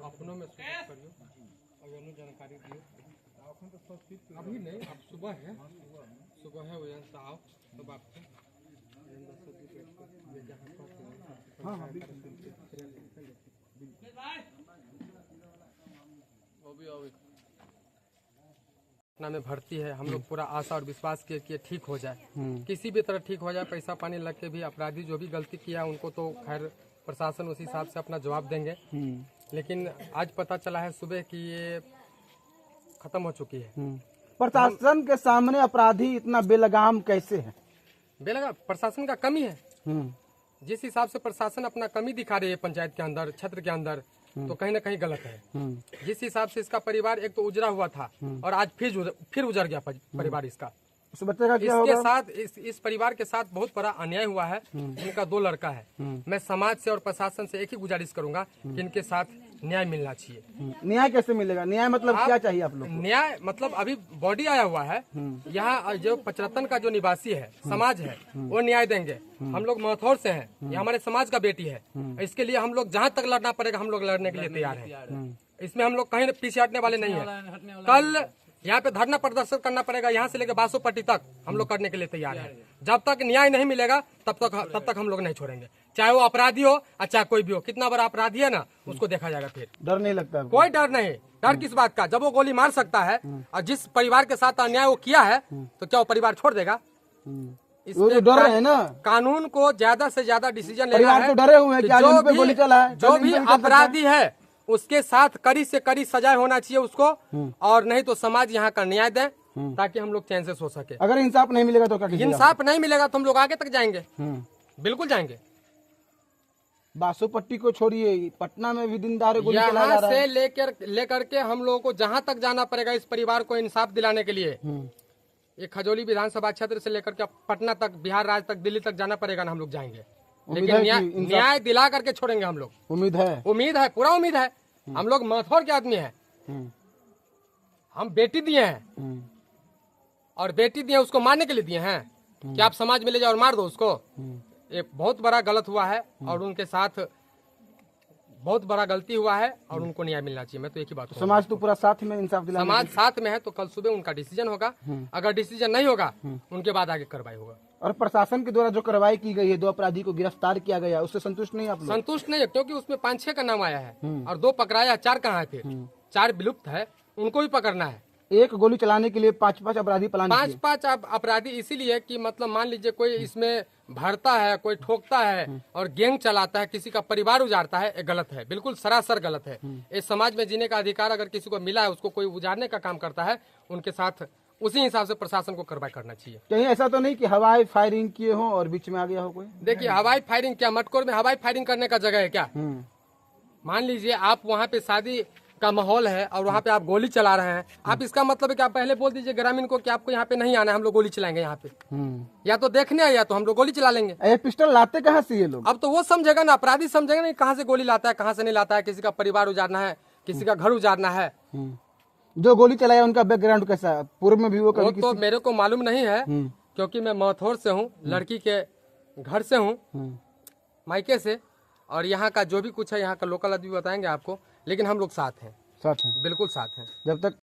अपनों में करियो और जानकारी दियो। अभी नहीं, अब सुबह है वजन से आओ तब आपको पटना में भर्ती है। हम लोग पूरा आशा और विश्वास किए कि ठीक हो जाए, किसी भी तरह ठीक हो जाए। पैसा पानी लग के भी अपराधी जो भी गलती किया उनको तो खैर प्रशासन उस हिसाब से अपना जवाब देंगे। लेकिन आज पता चला है सुबह कि ये खत्म हो चुकी है। प्रशासन के सामने अपराधी इतना बेलगाम कैसे है? बेलगाम प्रशासन का कमी है। जिस हिसाब से प्रशासन अपना कमी दिखा रही है पंचायत के अंदर, क्षेत्र के अंदर, तो कहीं ना कहीं गलत है। जिस हिसाब से इसका परिवार एक तो उजड़ा हुआ था और आज फिर उजड़ गया परिवार इसका। उस बच्चे का क्या इसके होगा? साथ इस परिवार के साथ बहुत बड़ा अन्याय हुआ है। इनका 2 लड़का है। मैं समाज से और प्रशासन से एक ही गुजारिश करूंगा कि इनके साथ न्याय मिलना चाहिए। न्याय कैसे मिलेगा? न्याय मतलब क्या चाहिए आप लोग? न्याय मतलब अभी बॉडी आया हुआ है यहाँ, जो 75 का जो निवासी है समाज है वो न्याय देंगे। हम लोग महथौर से हैं, ये हमारे समाज का बेटी है। इसके लिए हम लोग जहाँ तक लड़ना पड़ेगा हम लोग लड़ने के लिए तैयार हैं। इसमें हम लोग कहीं पीछे हटने वाले नहीं है। कल यहाँ पे धरना प्रदर्शन करना पड़ेगा, यहाँ से लेकर बासोपट्टी तक हम लोग करने के लिए तैयार हैं। जब तक न्याय नहीं मिलेगा तब तक हम लोग नहीं छोड़ेंगे, चाहे वो अपराधी हो और चाहे कोई भी हो। कितना बड़ा अपराधी है ना, उसको देखा जाएगा। फिर डर नहीं लगता? कोई डर नहीं। डर किस बात का? जब वो गोली मार सकता है और जिस परिवार के साथ अन्याय वो किया है तो क्या वो परिवार छोड़ देगा? वो तो डर रहे हैं ना। कानून को ज्यादा से ज्यादा डिसीजन लेना परिवार है। तो डरे हुए हैं कि आज इन पे गोली चला है, जो भी अपराधी है उसके साथ कड़ी से कड़ी सजाए होना चाहिए उसको, और नहीं तो समाज यहाँ का न्याय दे ताकि हम लोग चैन से सो सके। अगर इंसाफ नहीं मिलेगा तो क्या कीजिएगा? इंसाफ नहीं मिलेगा तो हम लोग आगे तक जाएंगे, बिल्कुल जाएंगे। बासोपट्टी को छोड़िए, पटना में भी दिन दहाड़े गोली चलाया जा यहाँ रहा से है। लेकर के हम लोगों को जहाँ तक जाना पड़ेगा इस परिवार को इंसाफ दिलाने के लिए। ये खजौली विधानसभा क्षेत्र से लेकर के पटना तक, बिहार राज्य तक, दिल्ली तक जाना पड़ेगा ना, हम लोग जाएंगे। लेकिन न्याय दिला करके छोड़ेंगे हम लोग। उम्मीद है, पूरा उम्मीद है। हम लोग महथौर के आदमी हैं। हम बेटी दिए हैं और बेटी दिए उसको मारने के लिए दिए हैं कि आप समाज में ले जाओ और मार दो उसको। एक बहुत बड़ा गलत हुआ है और उनके साथ बहुत बड़ा गलती हुआ है और उनको न्याय मिलना चाहिए। मैं तो एक ही बात कहूंगा। समाज तो पूरा साथ में इंसाफ दिलाने समाज साथ में है तो कल सुबह उनका डिसीजन होगा। अगर डिसीजन नहीं होगा उनके बाद आगे कार्रवाई होगा। और प्रशासन के द्वारा जो कार्रवाई की गई है, 2 अपराधी को गिरफ्तार किया गया, उससे संतुष्ट नहीं आप लोग? संतुष्ट नहीं है, क्योंकि उसमें 5-6 का नाम आया है और 2 पकड़ाया, 4 कहाँ है? फिर 4 विलुप्त है, उनको भी पकड़ना है। एक गोली चलाने के लिए 5-5 अपराधी प्लान किए। 5-5 अपराधी इसीलिए कि मतलब मान लीजिए कोई इसमें भरता है, कोई ठोकता है और गैंग चलाता है, किसी का परिवार उजाड़ता है, ये गलत है, बिल्कुल सरासर गलत है। इस समाज में जीने का अधिकार अगर किसी को मिला है, उसको कोई उजाड़ने का काम करता है, उनके साथ उसी हिसाब से प्रशासन को कार्रवाई करना चाहिए। कहीं ऐसा तो नहीं कि हवाई फायरिंग किए हो और बीच में आ गया हो कोई? देखिए हवाई फायरिंग क्या, मटकोर में हवाई फायरिंग करने का जगह है क्या? मान लीजिए आप वहाँ पे शादी का माहौल है और वहाँ पे आप गोली चला रहे हैं, आप इसका मतलब है कि आप पहले बोल दीजिए ग्रामीण को कि आपको यहाँ पे नहीं आना है, हम लोग गोली चलाएंगे यहाँ पे। या तो देखने आए या तो हम लोग गोली चला लेंगे। ये पिस्टल लाते कहाँ से ये लोग? अब तो वो समझेगा ना, अपराधी समझेगा नहीं कहाँ से गोली लाता है, कहाँ से नहीं लाता है। किसी का परिवार उजाड़ना है, किसी का घर उजाड़ना है। जो गोली चलाया उनका बैकग्राउंड कैसा है? पूर्व में भी वो कभी तो मेरे को मालूम नहीं है, क्योंकि मैं महथौर से हूँ, लड़की के घर से हूँ, मायके से, और यहाँ का जो भी कुछ है यहाँ का लोकल आदमी बताएंगे आपको। लेकिन हम लोग साथ हैं, साथ हैं, बिल्कुल साथ हैं। जब तक